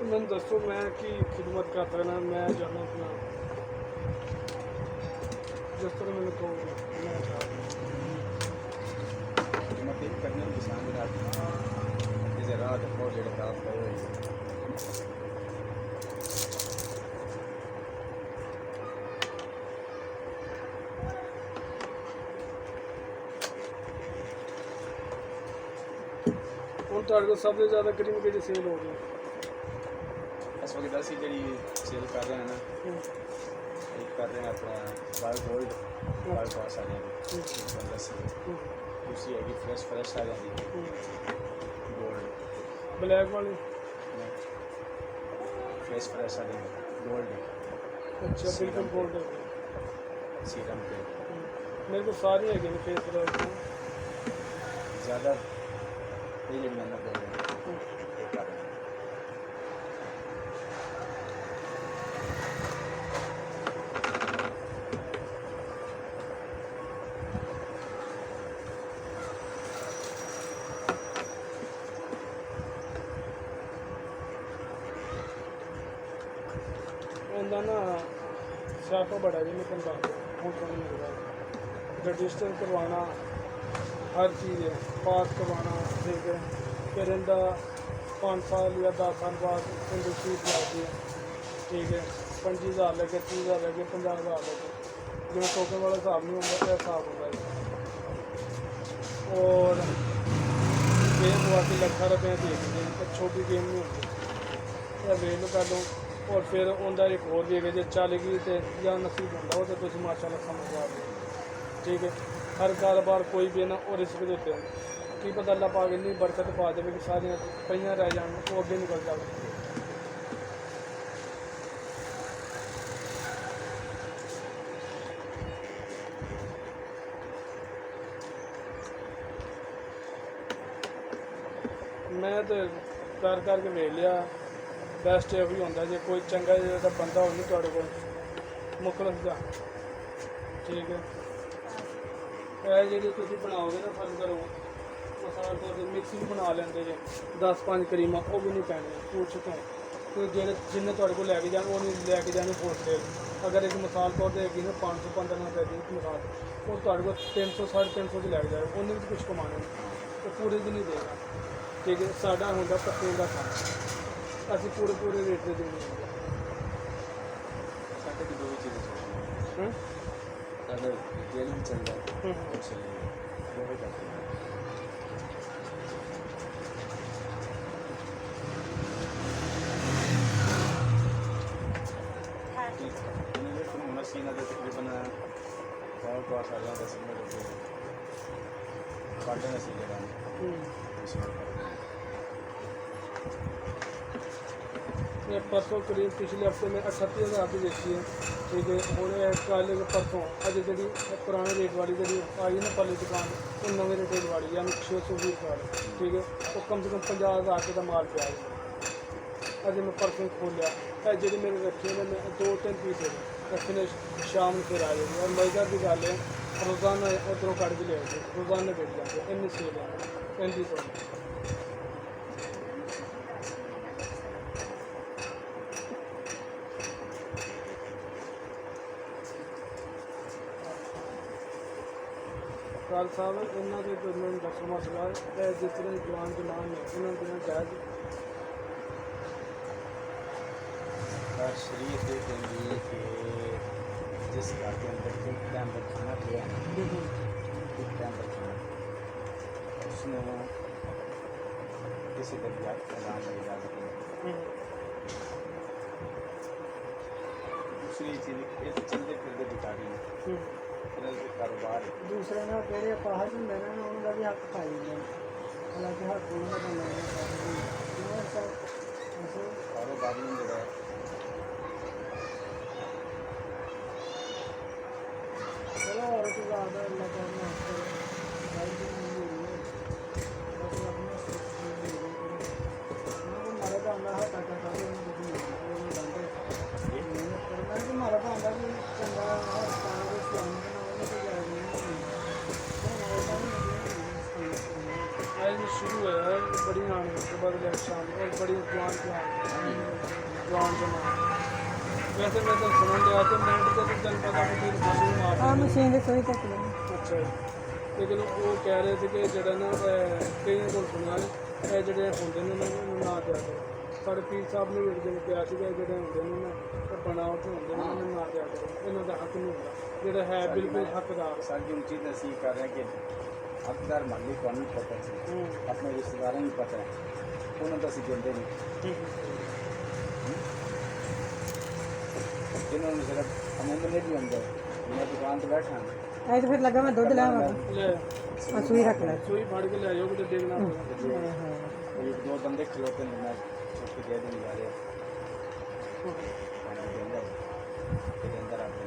मैं दसो मैं की खिदमत करता रहना मैं जाना अपना जिस तरह मैंने कहो मैं खिदमत ही करने की किसान के साथ जैसे रात और जेड़ा रात करे ਹੁਣ ਤੁਹਾਡੇ ਕੋਲ ਸਭ ਤੋਂ ਜ਼ਿਆਦਾ ਕਰੀਮ ਕਿਹੜੀ ਸੇਲ ਹੋ ਰਹੀ ਹੈ इस वक्त दस ही जी सेल कर रहे हैं ना एक कर रहे हैं अपना बाल गोल्ड बाल पास आ जाएंगे दस दूसरी हैगी फ्रेश फ्रेश आ जाएंगी गोल्ड ब्लैक वाली फ्रेश फ्रेश आ जाएंगे गोल्ड अच्छा बिल्कुल गोल्ड है सीरम पे मेरे को सारी है कि फेस वॉश ज़्यादा ये जो मैंने बोल रहे हैं ये कर रहे हैं ਉਹਦਾ ਨਾ ਸਿਆਪਾ ਬੜਾ ਜੀ ਮੈਂ ਤੁਹਾਨੂੰ ਦੱਸ ਦਿਆਂ ਹੁਣ ਤੁਹਾਨੂੰ ਮਿਲਦਾ ਰਜਿਸਟਰ ਕਰਵਾਉਣਾ हर चीज़ है पास करवाना ठीक है फिर इनका 5 साल या 10 साल बाद इनकी फीस लगती है ठीक है 25,000 लगे 30,000 लगे 50,000 लगे जिम्मे टोकन वाला हिसाब नहीं होता यह हिसाब होता है और गेम हुआ कि लखा रुपये दे दी छोटी गेम नहीं होती अवेल कर लो और फिर उनका एक होर भी है जो चल गई तो या नसीब होता हो तो माशाल्लाह समझ आ गए ठीक है हर कारोबार कोई भी है ना और रिस्क देते हैं की पता अल्लाह पा के नहीं बरकत पा दे कि सारियाँ पईयां रह जान वो अगे निकल जाए मैं तो कर करके वेख लिया बेस्ट ये ही होंगे जो कोई चंगा जो बंदा हो नहीं थोड़े को मुखलस का ठीक है जी तुम बनाओगे ना फल करो मसाला तौर पर मिक्सी भी बना लेंगे जे 10-5 करीमा वो भी नहीं पैने पूछ चुके हैं तो जो जिन्हें थोड़े को लैके जाने वो नहीं लैके जाने होलसेल अगर एक मिसाल तौर पर हैगी ना 500-15 रुपए की मिसाल वो थोड़े को 300-350 की लैके जाए उन्हें भी कुछ कमाने तो पूरे भी नहीं देगा ठीक है साढ़ा होंगे पत्ते का काम असं पूरे रेट से देने होंगे साढ़े की दो ही चीज़ें अगर रिटेल भी चल जाए और चलिए वो भी करते हैं मशीन अगर तकरीबन और तो आ जाए 10 मिनट काटने का सीधे मैं परसों करीब पिछले हफ्ते में 38,000 की देखी है ठीक है हमने कल परसों अज जी पुराने रेट वाली जी आई ना पहले दुकान वो नवे रेट वाली यानी 620 रुपये ठीक है तो कम से कम 50,000 रुपये का माल पे आया अज मैं परसों खोलिया जी मेरे रखे मैं 2-3 पीस रखने शाम फिर आ जाएगी और मज़ेदार की गल है रोज़ाना उधरों कट के ले आए रोज़ाना बेच जाते इन्नी सेल है 3500 काल साहब इन्हों के मैं दसो मसला है जिस तरह जवान जलान ने उन्होंने देना जायज़ शरीर से कहेंगे कि जिस घर के अंदर एक टाइम पर खाना दिया है एक टाइम पर खाना उसमें किसी दरियात का नाम नहीं इजाज़त नहीं दूसरी चीज़ एक चलते फिरते भिखारी है कारोबार दूसरे ना कहे पाहज होंगे ना उनका भी हक पाई हालांकि हक उन्होंने कारोबार नहीं जरा चलो और तो ज़्यादा अल्लाह का माफ़ करे भाई भी नहीं हो रही है बस अपना मारा तो आंदा है ताकि सारे उन्हें कुछ नहीं जानते मेहनत करना कि मारा तो आंदा भी चंगा पाना को इस्लाम का नाम तो जाएगा नहीं ਸ਼ੁਰੂ ਹੋਇਆ ਹੈ ਬੜੀ ਆਣ ਤੋਂ ਬਾਅਦ ਲੈ ਸ਼ਾਮ ਔਰ ਬੜੀ ਜਵਾਨ ਜਮਾਨ ਵੈਸੇ ਮੈਂ ਤਾਂ ਸੁਣਨ ਲਿਆ ਤੇ ਮਿੰਟ ਤੇ ਤੈਨੂੰ ਪਤਾ ਕਿ ਬੋਲੀ ਮਾਰ ਆ ਮਸ਼ੀਨ ਦੇ ਸੋਈ ਤੱਕ ਲੈ ਅੱਛਾ ਜੀ ਲੇਕਿਨ ਉਹ ਕਹਿ ਰਹੇ ਸੀ ਕਿ ਜਿਹੜਾ ਨਾ ਕਈਆਂ ਕੋਲ ਸੁਣਿਆ ਇਹ ਜਿਹੜੇ ਹੁੰਦੇ ਨੇ ਉਹਨਾਂ ਨੂੰ ਨਾ ਦਿਆ ਕਰੋ ਸਾਡੇ ਪੀਰ ਸਾਹਿਬ ਨੇ ਵੀ ਇੱਕ ਦਿਨ ਕਿਹਾ ਸੀਗਾ ਜਿਹੜੇ ਹੁੰਦੇ ਨੇ ਨਾ ਇਹ ਬਣਾਵਟ ਹੁੰਦੇ ਨੇ ਉਹਨਾਂ ਨੂੰ ਨਾ ਦਿਆ ਕਰੋ ਇਹਨਾਂ ਦਾ ਹੱਕ ਨਹੀਂ ਹੁੰਦਾ ਜਿਹੜਾ ਹੈ ਬਿਲਕੁਲ ਹੱਕਦਾਰ सर जो चीज़ नसीब कर रहे हैं कि हकदार मालिक को नहीं पता है अपने रिश्तेदारों को पता है उन्होंने तो असं देंगे नहीं जिन्होंने सिर्फ अमूमन ने भी अंदर मैं दुकान पर बैठा हूँ ਐ ਤਾਂ ਫਿਰ ਲੱਗਾ ਮੈਂ ਦੁੱਧ ਲੈਵਾਂ ਲੈ ਆ ਸੂਈ ਰੱਖ ਲੈ ਸੂਈ ਫੜ ਕੇ ਲੈ ਜਾਓ ਕਿਤੇ ਡੇਗਣਾ ਪਵੇ एक दो बंदे खिलौते हैं मैं उसको दे देने जा रहे पानी के अंदर आपने